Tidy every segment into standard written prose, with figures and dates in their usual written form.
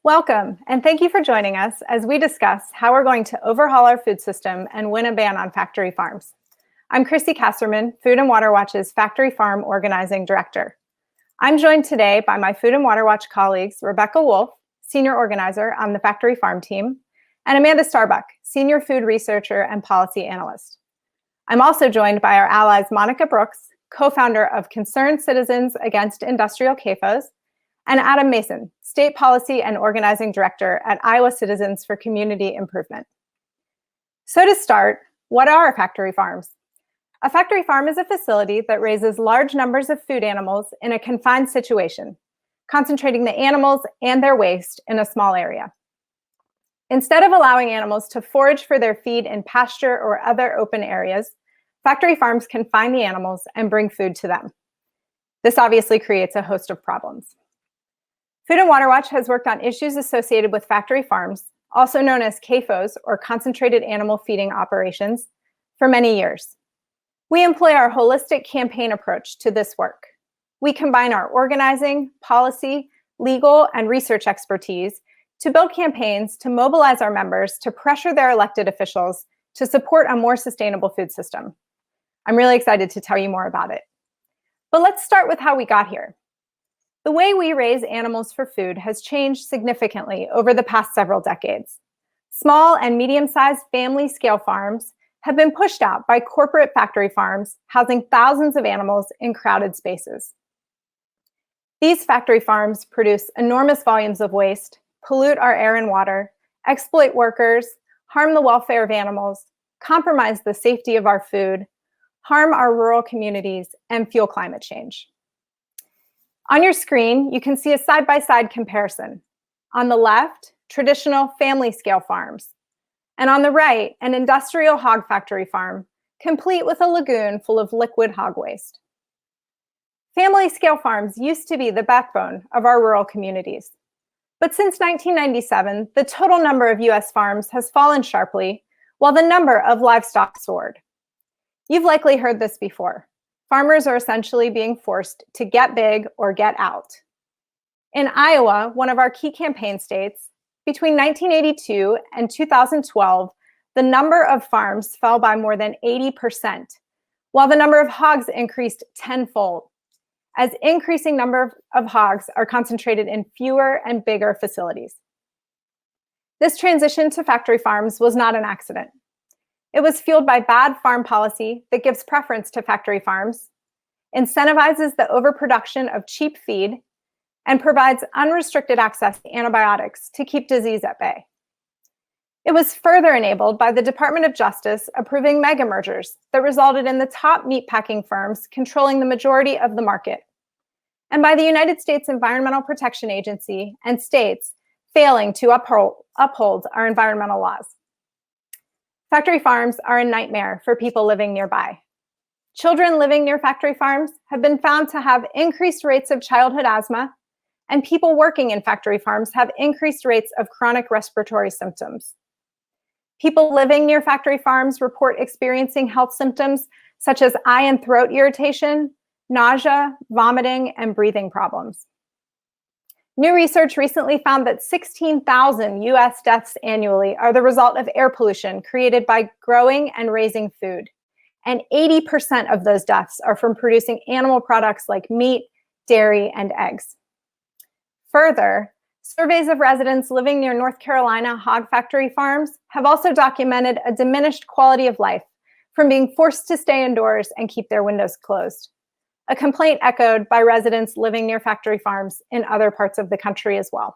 Welcome, and thank you for joining us as we discuss how we're going to overhaul our food system and win a ban on factory farms. I'm Chrissy Kasserman, Food and Water Watch's Factory Farm Organizing Director. I'm joined today by my Food and Water Watch colleagues, Rebecca Wolf, Senior Organizer on the Factory Farm team, and Amanda Starbuck, Senior Food Researcher and Policy Analyst. I'm also joined by our allies Monica Brooks, co-founder of Concerned Citizens Against Industrial CAFOs, and Adam Mason, State Policy and Organizing Director at Iowa Citizens for Community Improvement. So to start, what are factory farms? A factory farm is a facility that raises large numbers of food animals in a confined situation, concentrating the animals and their waste in a small area. Instead of allowing animals to forage for their feed in pasture or other open areas, factory farms can find the animals and bring food to them. This obviously creates a host of problems. Food and Water Watch has worked on issues associated with factory farms, also known as CAFOs or concentrated animal feeding operations, for many years. We employ our holistic campaign approach to this work. We combine our organizing, policy, legal, and research expertise to build campaigns to mobilize our members to pressure their elected officials to support a more sustainable food system. I'm really excited to tell you more about it. But let's start with how we got here. The way we raise animals for food has changed significantly over the past several decades. Small and medium-sized family-scale farms have been pushed out by corporate factory farms housing thousands of animals in crowded spaces. These factory farms produce enormous volumes of waste, pollute our air and water, exploit workers, harm the welfare of animals, compromise the safety of our food, harm our rural communities, and fuel climate change. On your screen, you can see a side-by-side comparison. On the left, traditional family-scale farms, and on the right, an industrial hog factory farm, complete with a lagoon full of liquid hog waste. Family-scale farms used to be the backbone of our rural communities. But since 1997, the total number of US farms has fallen sharply, while the number of livestock soared. You've likely heard this before. Farmers are essentially being forced to get big or get out. In Iowa, one of our key campaign states, between 1982 and 2012, the number of farms fell by more than 80%, while the number of hogs increased tenfold, as increasing number of hogs are concentrated in fewer and bigger facilities. This transition to factory farms was not an accident. It was fueled by bad farm policy that gives preference to factory farms, incentivizes the overproduction of cheap feed, and provides unrestricted access to antibiotics to keep disease at bay. It was further enabled by the Department of Justice approving mega mergers that resulted in the top meatpacking firms controlling the majority of the market, and by the United States Environmental Protection Agency and states failing to uphold our environmental laws. Factory farms are a nightmare for people living nearby. Children living near factory farms have been found to have increased rates of childhood asthma, and people working in factory farms have increased rates of chronic respiratory symptoms. People living near factory farms report experiencing health symptoms such as eye and throat irritation, nausea, vomiting, and breathing problems. New research recently found that 16,000 US deaths annually are the result of air pollution created by growing and raising food. And 80% of those deaths are from producing animal products like meat, dairy, and eggs. Further, surveys of residents living near North Carolina hog factory farms have also documented a diminished quality of life from being forced to stay indoors and keep their windows closed, a complaint echoed by residents living near factory farms in other parts of the country as well.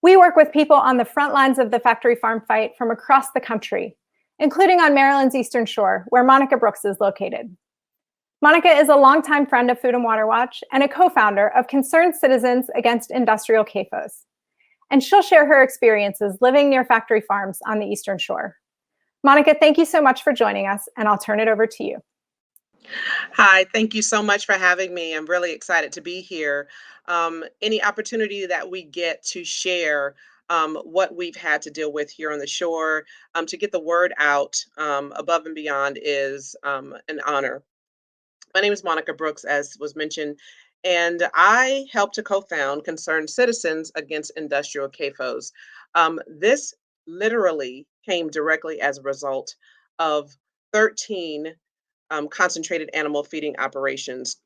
We work with people on the front lines of the factory farm fight from across the country, including on Maryland's Eastern Shore, where Monica Brooks is located. Monica is a longtime friend of Food and Water Watch and a co-founder of Concerned Citizens Against Industrial CAFOs. And she'll share her experiences living near factory farms on the Eastern Shore. Monica, thank you so much for joining us, and I'll turn it over to you. Hi, thank you so much for having me. I'm really excited to be here. Any opportunity that we get to share what we've had to deal with here on the shore to get the word out above and beyond is an honor. My name is Monica Brooks, as was mentioned, and I helped to co-found Concerned Citizens Against Industrial CAFOs. This literally came directly as a result of 13 concentrated animal feeding operations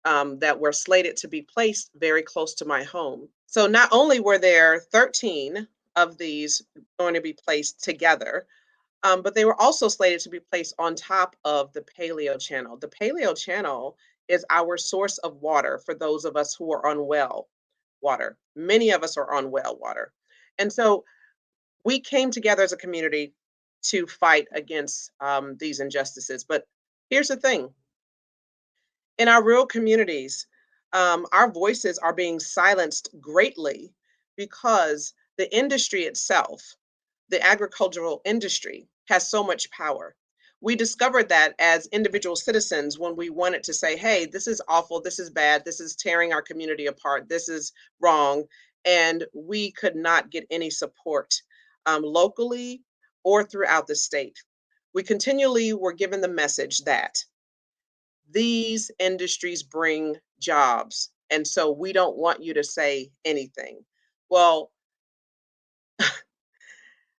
that were slated to be placed very close to my home. So not only were there 13 of these going to be placed together, but they were also slated to be placed on top of the Paleo Channel. The Paleo Channel is our source of water for those of us who are on well water. Many of us are on well water. And so we came together as a community to fight against these injustices. But here's the thing, in our rural communities, our voices are being silenced greatly because the industry itself, the agricultural industry, has so much power. We discovered that as individual citizens when we wanted to say, hey, this is awful, this is bad, this is tearing our community apart, this is wrong. And we could not get any support locally or throughout the state. We continually were given the message that these industries bring jobs. And so we don't want you to say anything. Well,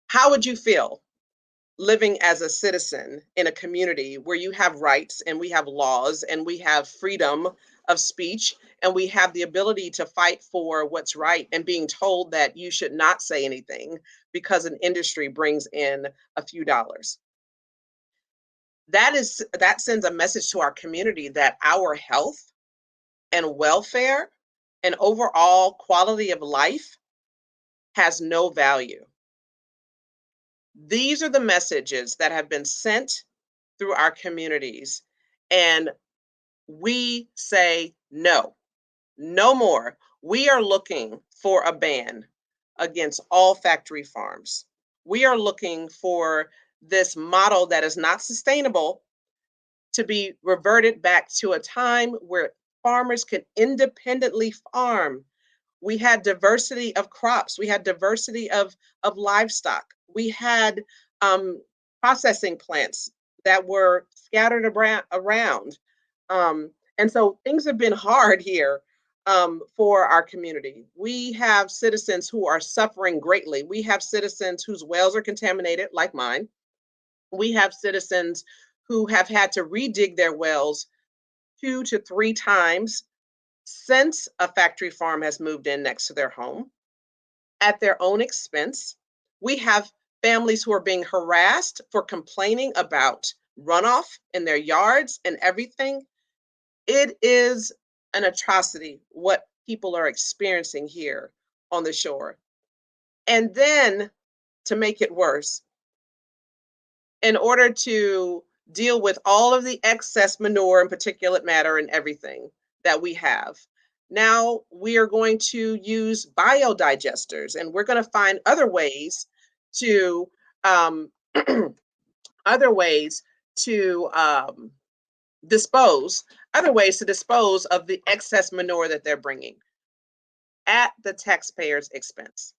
how would you feel living as a citizen in a community where you have rights and we have laws and we have freedom of speech and we have the ability to fight for what's right, and being told that you should not say anything because an industry brings in a few dollars? That sends a message to our community that our health and welfare and overall quality of life has no value. These are the messages that have been sent through our communities, and we say no, no more. We are looking for a ban against all factory farms. We are looking for this model that is not sustainable to be reverted back to a time where farmers could independently farm. We had diversity of crops. We had diversity of livestock. We had um, processing plants that were scattered around. And so things have been hard here for our community. We have citizens who are suffering greatly. We have citizens whose wells are contaminated, like mine. We have citizens who have had to redig their wells 2 to 3 times since a factory farm has moved in next to their home at their own expense. We have families who are being harassed for complaining about runoff in their yards and everything. It is an atrocity what people are experiencing here on the shore. And then, to make it worse, in order to deal with all of the excess manure and particulate matter and everything that we have, now we are going to use biodigesters, and we're going to find other ways to um, other ways to dispose other ways to dispose of the excess manure that they're bringing at the taxpayer's expense.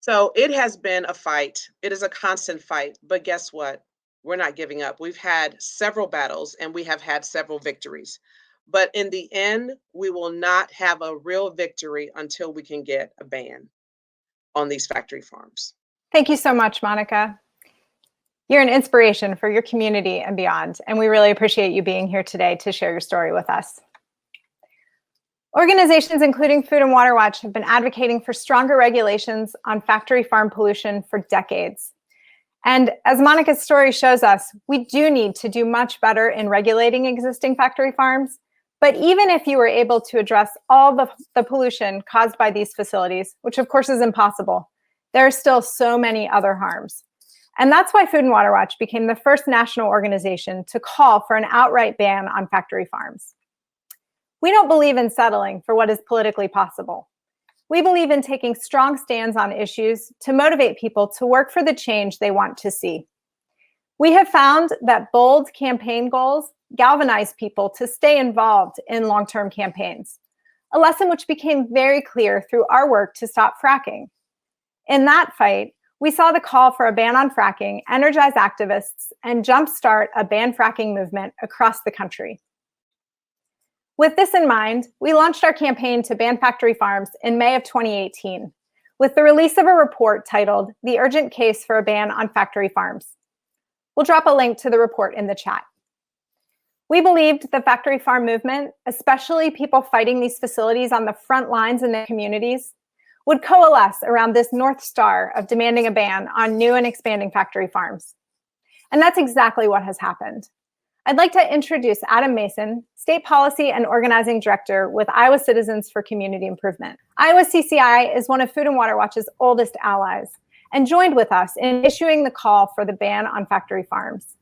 So it has been a fight. It is a constant fight, but guess what? We're not giving up. We've had several battles and we have had several victories. But in the end, we will not have a real victory until we can get a ban on these factory farms. Thank you so much, Monica. You're an inspiration for your community and beyond, and we really appreciate you being here today to share your story with us. Organizations including Food and Water Watch have been advocating for stronger regulations on factory farm pollution for decades. And as Monica's story shows us, we do need to do much better in regulating existing factory farms. But even if you were able to address all the pollution caused by these facilities, which of course is impossible, there are still so many other harms. And that's why Food and Water Watch became the first national organization to call for an outright ban on factory farms. We don't believe in settling for what is politically possible. We believe in taking strong stands on issues to motivate people to work for the change they want to see. We have found that bold campaign goals galvanize people to stay involved in long-term campaigns, a lesson which became very clear through our work to stop fracking. In that fight, we saw the call for a ban on fracking energize activists and jumpstart a ban fracking movement across the country. With this in mind, we launched our campaign to ban factory farms in May of 2018, with the release of a report titled The Urgent Case for a Ban on Factory Farms. We'll drop a link to the report in the chat. We believed the factory farm movement, especially people fighting these facilities on the front lines in their communities, would coalesce around this North Star of demanding a ban on new and expanding factory farms. And that's exactly what has happened. I'd like to introduce Adam Mason, State Policy and Organizing Director with Iowa Citizens for Community Improvement. Iowa CCI is one of Food and Water Watch's oldest allies and joined with us in issuing the call for the ban on factory farms.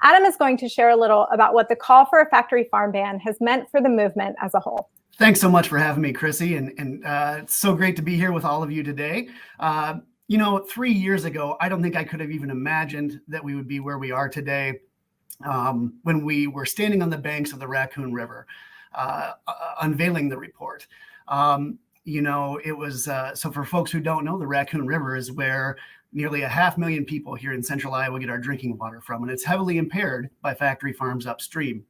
Adam is going to share a little about what the call for a factory farm ban has meant for the movement as a whole. Thanks so much for having me, Chrissy, and it's so great to be here with all of you today. 3 years ago, I don't think I could have even imagined that we would be where we are today when we were standing on the banks of the Raccoon River, unveiling the report. It was, so for folks who don't know, the Raccoon River is where nearly 500,000 people here in central Iowa get our drinking water from, and it's heavily impaired by factory farms upstream.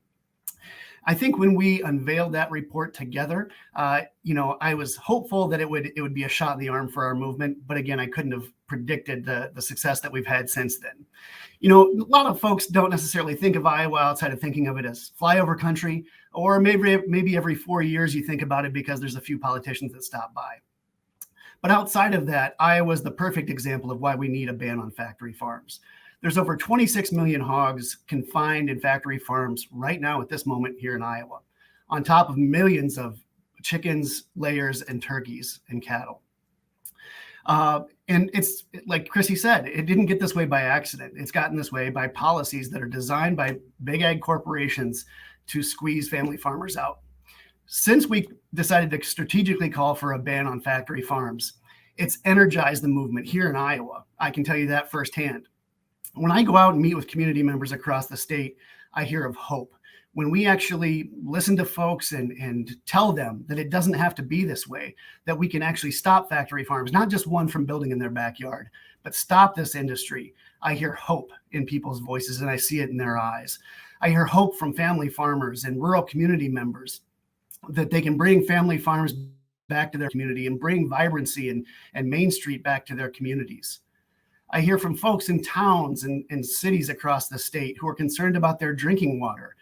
I think when we unveiled that report together, I was hopeful that it would be a shot in the arm for our movement. But again, I couldn't have predicted the success that we've had since then. A lot of folks don't necessarily think of Iowa outside of thinking of it as flyover country, or maybe every 4 years you think about it because there's a few politicians that stop by. But outside of that, Iowa is the perfect example of why we need a ban on factory farms. There's over 26 million hogs confined in factory farms right now at this moment here in Iowa, on top of millions of chickens, layers, and turkeys and cattle. And it's like Chrissy said, it didn't get this way by accident. It's gotten this way by policies that are designed by big ag corporations to squeeze family farmers out. Since we decided to strategically call for a ban on factory farms, it's energized the movement here in Iowa. I can tell you that firsthand. When I go out and meet with community members across the state, I hear of hope. When we actually listen to folks and tell them that it doesn't have to be this way, that we can actually stop factory farms, not just one from building in their backyard, but stop this industry, I hear hope in people's voices and I see it in their eyes. I hear hope from family farmers and rural community members that they can bring family farms back to their community and bring vibrancy and Main Street back to their communities. I hear from folks in towns and cities across the state who are concerned about their drinking water,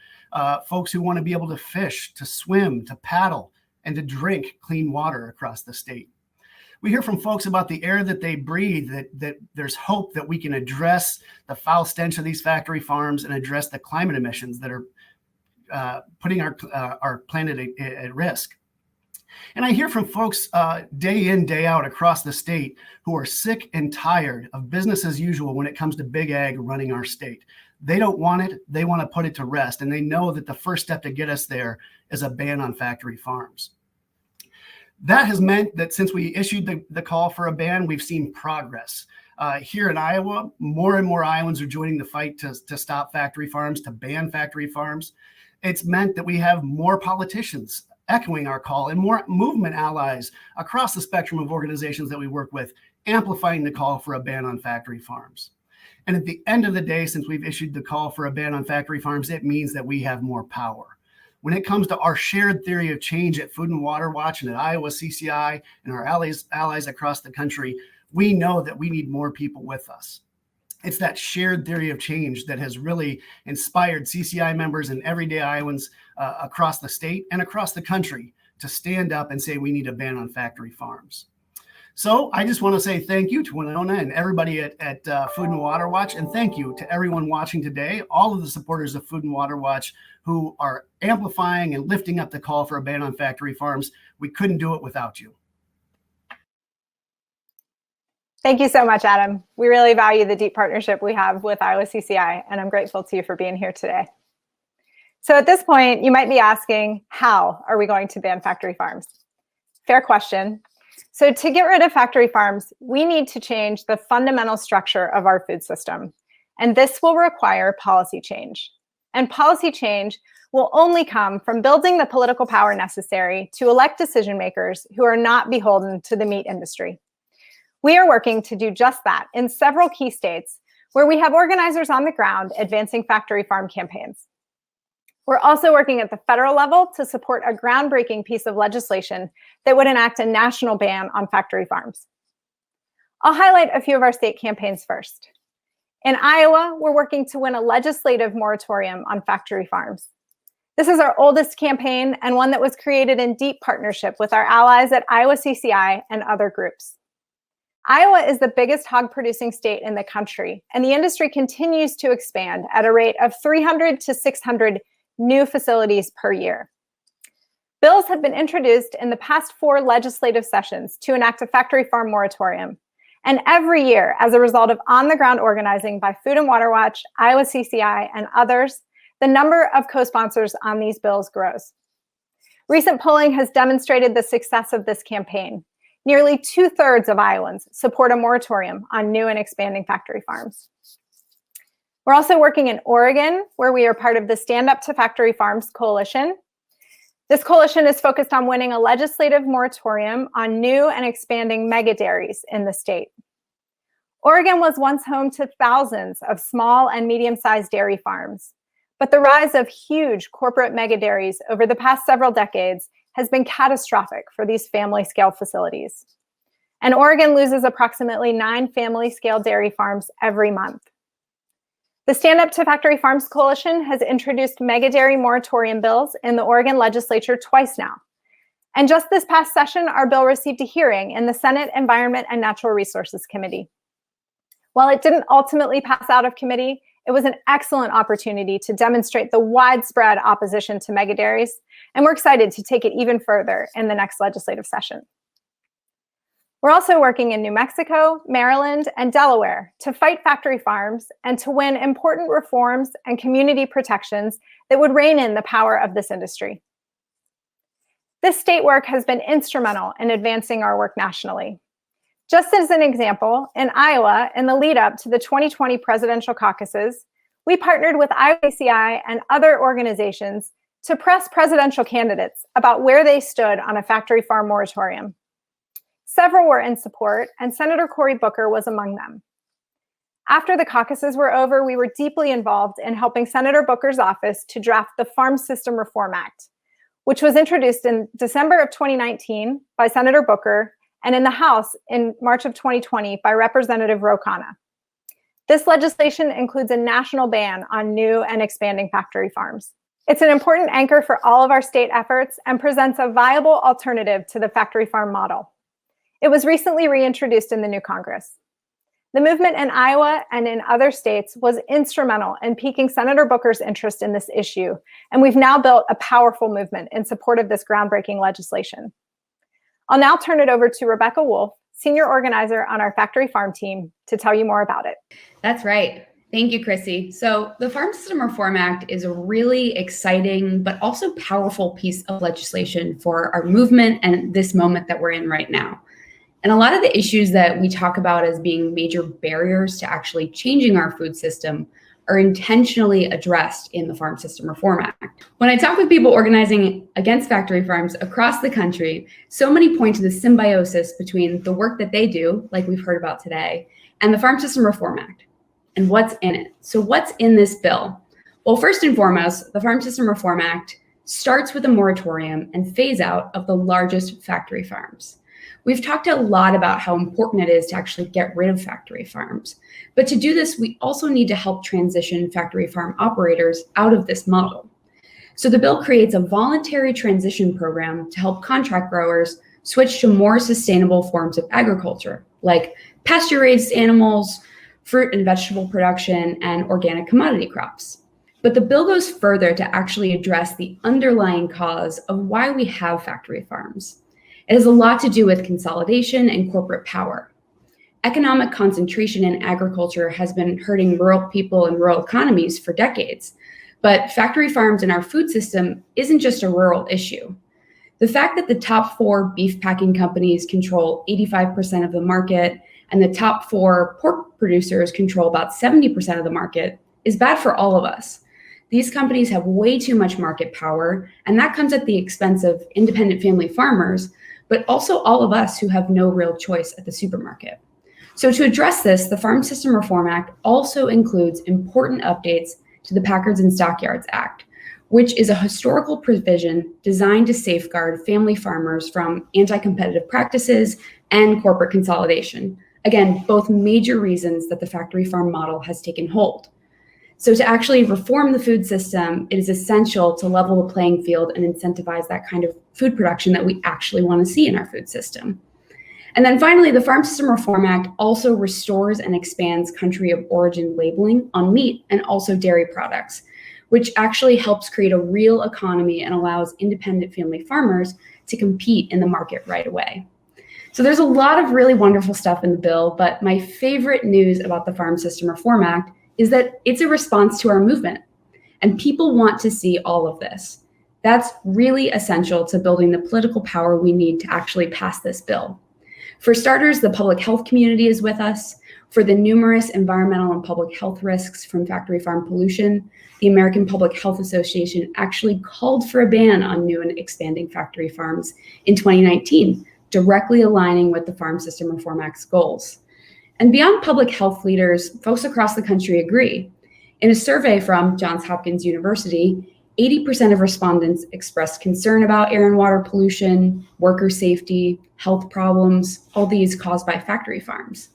folks who want to be able to fish, to swim, to paddle, and to drink clean water across the state. We hear from folks about the air that they breathe, that there's hope that we can address the foul stench of these factory farms and address the climate emissions that are putting our planet at risk. And I hear from folks day in, day out across the state who are sick and tired of business as usual when it comes to big ag running our state. They don't want it. They want to put it to rest. And they know that the first step to get us there is a ban on factory farms. That has meant that since we issued the call for a ban, we've seen progress. Here in Iowa, more and more Iowans are joining the fight to stop factory farms, to ban factory farms. It's meant that we have more politicians echoing our call and more movement allies across the spectrum of organizations that we work with, amplifying the call for a ban on factory farms. And at the end of the day, since we've issued the call for a ban on factory farms, it means that we have more power. When it comes to our shared theory of change at Food and Water Watch and at Iowa CCI and our allies across the country, we know that we need more people with us. It's that shared theory of change that has really inspired CCI members and everyday Iowans across the state and across the country to stand up and say we need a ban on factory farms. So I just want to say thank you to Winona and everybody at Food and Water Watch, and thank you to everyone watching today, all of the supporters of Food and Water Watch who are amplifying and lifting up the call for a ban on factory farms. We couldn't do it without you. Thank you so much, Adam. We really value the deep partnership we have with Iowa CCI, and I'm grateful to you for being here today. So at this point, you might be asking, how are we going to ban factory farms? Fair question. So to get rid of factory farms, we need to change the fundamental structure of our food system, and this will require policy change. And policy change will only come from building the political power necessary to elect decision makers who are not beholden to the meat industry. We are working to do just that in several key states where we have organizers on the ground advancing factory farm campaigns. We're also working at the federal level to support a groundbreaking piece of legislation that would enact a national ban on factory farms. I'll highlight a few of our state campaigns first. In Iowa, we're working to win a legislative moratorium on factory farms. This is our oldest campaign and one that was created in deep partnership with our allies at Iowa CCI and other groups. Iowa is the biggest hog-producing state in the country, and the industry continues to expand at a rate of 300 to 600 new facilities per year. Bills have been introduced in the past 4 legislative sessions to enact a factory farm moratorium. And every year, as a result of on-the-ground organizing by Food and Water Watch, Iowa CCI, and others, the number of co-sponsors on these bills grows. Recent polling has demonstrated the success of this campaign. Nearly 2/3 of Iowans support a moratorium on new and expanding factory farms. We're also working in Oregon, where we are part of the Stand Up to Factory Farms Coalition. This coalition is focused on winning a legislative moratorium on new and expanding mega dairies in the state. Oregon was once home to thousands of small and medium-sized dairy farms, but the rise of huge corporate mega dairies over the past several decades has been catastrophic for these family-scale facilities. And Oregon loses approximately 9 family-scale dairy farms every month. The Stand Up to Factory Farms Coalition has introduced mega dairy moratorium bills in the Oregon legislature twice now. And just this past session, our bill received a hearing in the Senate Environment and Natural Resources Committee. While it didn't ultimately pass out of committee, it was an excellent opportunity to demonstrate the widespread opposition to mega dairies, and we're excited to take it even further in the next legislative session. We're also working in New Mexico, Maryland, and Delaware to fight factory farms and to win important reforms and community protections that would rein in the power of this industry. This state work has been instrumental in advancing our work nationally. Just as an example, in Iowa, in the lead up to the 2020 presidential caucuses, we partnered with IOCI and other organizations to press presidential candidates about where they stood on a factory farm moratorium. Several were in support, and Senator Cory Booker was among them. After the caucuses were over, we were deeply involved in helping Senator Booker's office to draft the Farm System Reform Act, which was introduced in December of 2019 by Senator Booker and in the House in March of 2020 by Representative Ro Khanna. This legislation includes a national ban on new and expanding factory farms. It's an important anchor for all of our state efforts and presents a viable alternative to the factory farm model. It was recently reintroduced in the new Congress. The movement in Iowa and in other states was instrumental in piquing Senator Booker's interest in this issue, and we've now built a powerful movement in support of this groundbreaking legislation. I'll now turn it over to Rebecca Wolf, senior organizer on our factory farm team, to tell you more about it. That's right. Thank you, Chrissy. So the Farm System Reform Act is a really exciting but also powerful piece of legislation for our movement and this moment that we're in right now. And a lot of the issues that we talk about as being major barriers to actually changing our food system are intentionally addressed in the Farm System Reform Act. When I talk with people organizing against factory farms across the country, so many point to the symbiosis between the work that they do, like we've heard about today, and the Farm System Reform Act, and what's in it. So what's in this bill? Well, first and foremost, the Farm System Reform Act starts with a moratorium and phase out of the largest factory farms. We've talked a lot about how important it is to actually get rid of factory farms. But to do this, we also need to help transition factory farm operators out of this model. So the bill creates a voluntary transition program to help contract growers switch to more sustainable forms of agriculture, like pasture-raised animals, fruit and vegetable production, and organic commodity crops. But the bill goes further to actually address the underlying cause of why we have factory farms. It has a lot to do with consolidation and corporate power. Economic concentration in agriculture has been hurting rural people and rural economies for decades, but factory farms in our food system isn't just a rural issue. The fact that the top 4 beef packing companies control 85% of the market and the top 4 pork producers control about 70% of the market is bad for all of us. These companies have way too much market power, and that comes at the expense of independent family farmers, but also all of us who have no real choice at the supermarket. So to address this, the Farm System Reform Act also includes important updates to the Packards and Stockyards Act, which is a historical provision designed to safeguard family farmers from anti-competitive practices and corporate consolidation. Again, both major reasons that the factory farm model has taken hold. So to actually reform the food system, it is essential to level the playing field and incentivize that kind of food production that we actually want to see in our food system. And then finally, the Farm System Reform Act also restores and expands country of origin labeling on meat and also dairy products, which actually helps create a real economy and allows independent family farmers to compete in the market right away. So there's a lot of really wonderful stuff in the bill, but my favorite news about the Farm System Reform Act is that it's a response to our movement, and people want to see all of this. That's really essential to building the political power we need to actually pass this bill. For starters, the public health community is with us. For the numerous environmental and public health risks from factory farm pollution, the American Public Health Association actually called for a ban on new and expanding factory farms in 2019, directly aligning with the Farm System Reform Act's goals. And beyond public health leaders, folks across the country agree. In a survey from Johns Hopkins University, 80% of respondents expressed concern about air and water pollution, worker safety, health problems, all these caused by factory farms.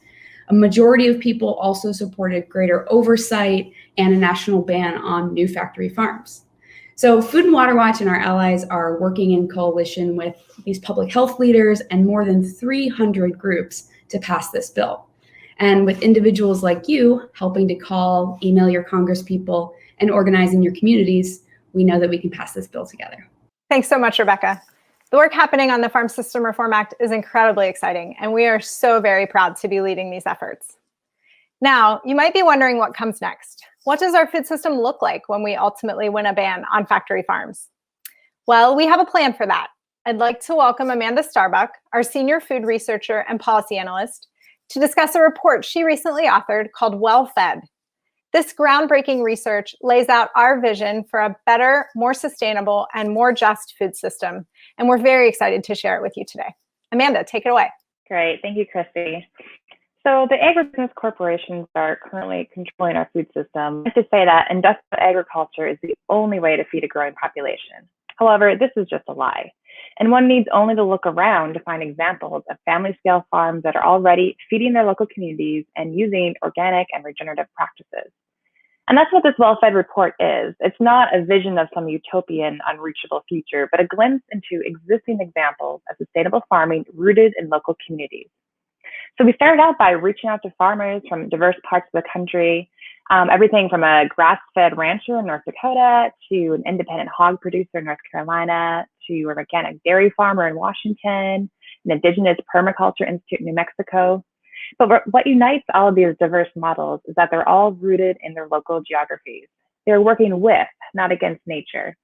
A majority of people also supported greater oversight and a national ban on new factory farms. So Food and Water Watch and our allies are working in coalition with these public health leaders and more than 300 groups to pass this bill. And with individuals like you helping to call, email your congresspeople, and organize in your communities, we know that we can pass this bill together. Thanks so much, Rebecca. The work happening on the Farm System Reform Act is incredibly exciting, and we are so very proud to be leading these efforts. Now, you might be wondering what comes next. What does our food system look like when we ultimately win a ban on factory farms? Well, we have a plan for that. I'd like to welcome Amanda Starbuck, our senior food researcher and policy analyst, to discuss a report she recently authored called Well Fed. This groundbreaking research lays out our vision for a better, more sustainable, and more just food system, and we're very excited to share it with you today. Amanda, take it away. Great, thank you, Christy. So the agribusiness corporations are currently controlling our food system. I have to say that industrial agriculture is the only way to feed a growing population. However, this is just a lie. And one needs only to look around to find examples of family-scale farms that are already feeding their local communities and using organic and regenerative practices. And that's what this Well-Fed report is. It's not a vision of some utopian, unreachable future, but a glimpse into existing examples of sustainable farming rooted in local communities. So we started out by reaching out to farmers from diverse parts of the country, everything from a grass-fed rancher in North Dakota to an independent hog producer in North Carolina to an organic dairy farmer in Washington, an indigenous permaculture institute in New Mexico. But what unites all of these diverse models is that they're all rooted in their local geographies. They're working with, not against nature.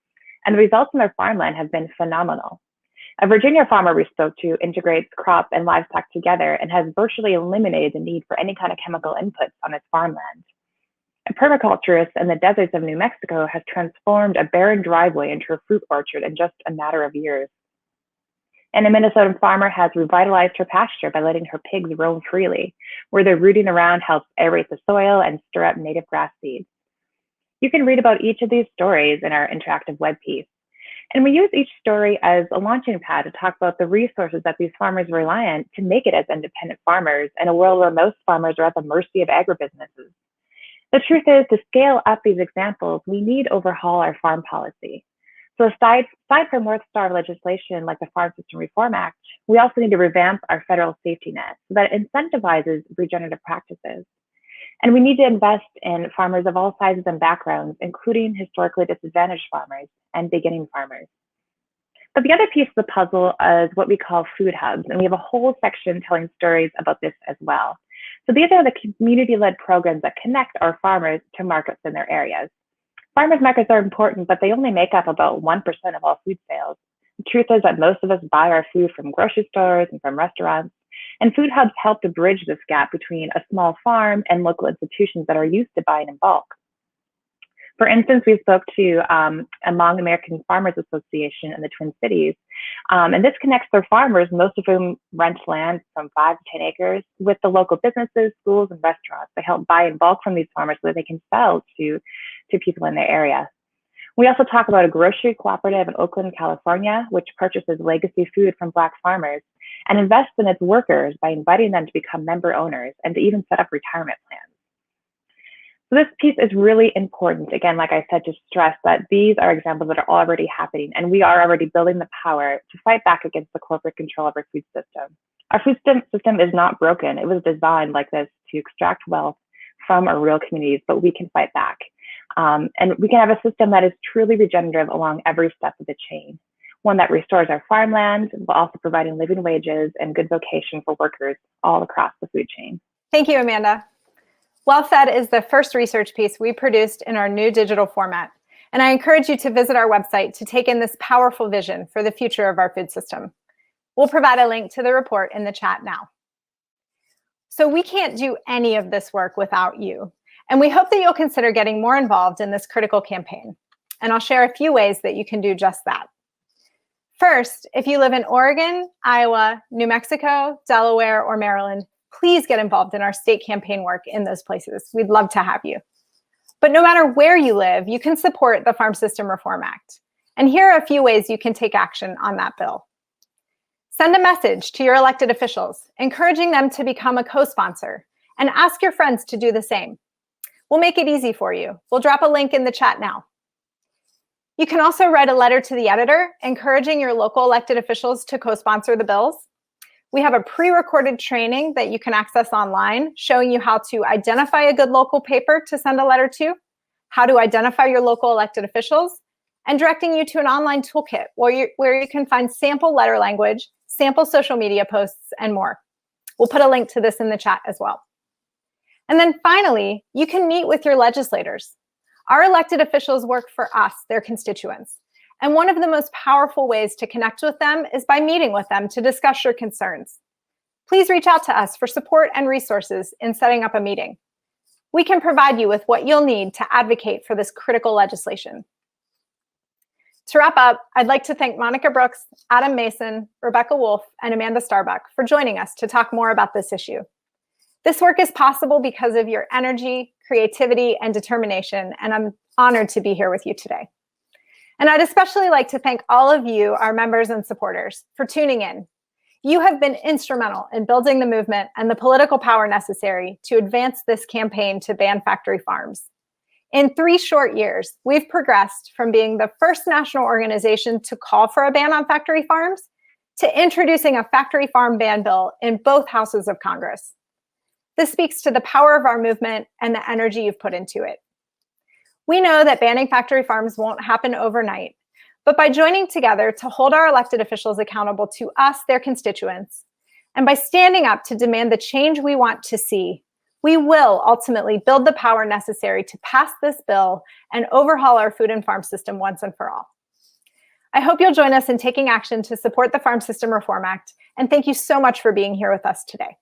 And the results in their farmland have been phenomenal. A Virginia farmer we spoke to integrates crop and livestock together and has virtually eliminated the need for any kind of chemical inputs on its farmland. A permaculturist in the deserts of New Mexico has transformed a barren driveway into a fruit orchard in just a matter of years. And a Minnesota farmer has revitalized her pasture by letting her pigs roam freely, where their rooting around helps aerate the soil and stir up native grass seeds. You can read about each of these stories in our interactive web piece. And we use each story as a launching pad to talk about the resources that these farmers rely on to make it as independent farmers in a world where most farmers are at the mercy of agribusinesses. The truth is, to scale up these examples, we need to overhaul our farm policy. So aside from North Star legislation like the Farm System Reform Act, we also need to revamp our federal safety net so that it incentivizes regenerative practices. And we need to invest in farmers of all sizes and backgrounds, including historically disadvantaged farmers and beginning farmers. But the other piece of the puzzle is what we call food hubs, and we have a whole section telling stories about this as well. So these are the community-led programs that connect our farmers to markets in their areas. Farmers markets are important, but they only make up about 1% of all food sales. The truth is that most of us buy our food from grocery stores and from restaurants, and food hubs help to bridge this gap between a small farm and local institutions that are used to buying in bulk. For instance, we spoke to Among American Farmers Association in the Twin Cities, and this connects their farmers, most of whom rent land from 5 to 10 acres, with the local businesses, schools, and restaurants. They help buy in bulk from these farmers so that they can sell to people in their area. We also talk about a grocery cooperative in Oakland, California, which purchases legacy food from Black farmers and invests in its workers by inviting them to become member owners and to even set up retirement plans. So this piece is really important, again, like I said, to stress that these are examples that are already happening, and we are already building the power to fight back against the corporate control of our food system. Our food system is not broken. It was designed like this to extract wealth from our rural communities, but we can fight back. And we can have a system that is truly regenerative along every step of the chain, one that restores our farmland, while also providing living wages and good vocation for workers all across the food chain. Thank you, Amanda. Well Fed is the first research piece we produced in our new digital format, and I encourage you to visit our website to take in this powerful vision for the future of our food system. We'll provide a link to the report in the chat now. So we can't do any of this work without you, and we hope that you'll consider getting more involved in this critical campaign. And I'll share a few ways that you can do just that. First, if you live in Oregon, Iowa, New Mexico, Delaware, or Maryland, please get involved in our state campaign work in those places. We'd love to have you. But no matter where you live, you can support the Farm System Reform Act. And here are a few ways you can take action on that bill. Send a message to your elected officials, encouraging them to become a co-sponsor, and ask your friends to do the same. We'll make it easy for you. We'll drop a link in the chat now. You can also write a letter to the editor, encouraging your local elected officials to co-sponsor the bills. We have a pre-recorded training that you can access online, showing you how to identify a good local paper to send a letter to, how to identify your local elected officials, and directing you to an online toolkit where you can find sample letter language, sample social media posts, and more. We'll put a link to this in the chat as well. And then finally, you can meet with your legislators. Our elected officials work for us, their constituents. And one of the most powerful ways to connect with them is by meeting with them to discuss your concerns. Please reach out to us for support and resources in setting up a meeting. We can provide you with what you'll need to advocate for this critical legislation. To wrap up, I'd like to thank Monica Brooks, Adam Mason, Rebecca Wolf, and Amanda Starbuck for joining us to talk more about this issue. This work is possible because of your energy, creativity, and determination, and I'm honored to be here with you today. And I'd especially like to thank all of you, our members and supporters, for tuning in. You have been instrumental in building the movement and the political power necessary to advance this campaign to ban factory farms. In 3 short years, we've progressed from being the first national organization to call for a ban on factory farms to introducing a factory farm ban bill in both houses of Congress. This speaks to the power of our movement and the energy you've put into it. We know that banning factory farms won't happen overnight, but by joining together to hold our elected officials accountable to us, their constituents, and by standing up to demand the change we want to see, we will ultimately build the power necessary to pass this bill and overhaul our food and farm system once and for all. I hope you'll join us in taking action to support the Farm System Reform Act, and thank you so much for being here with us today.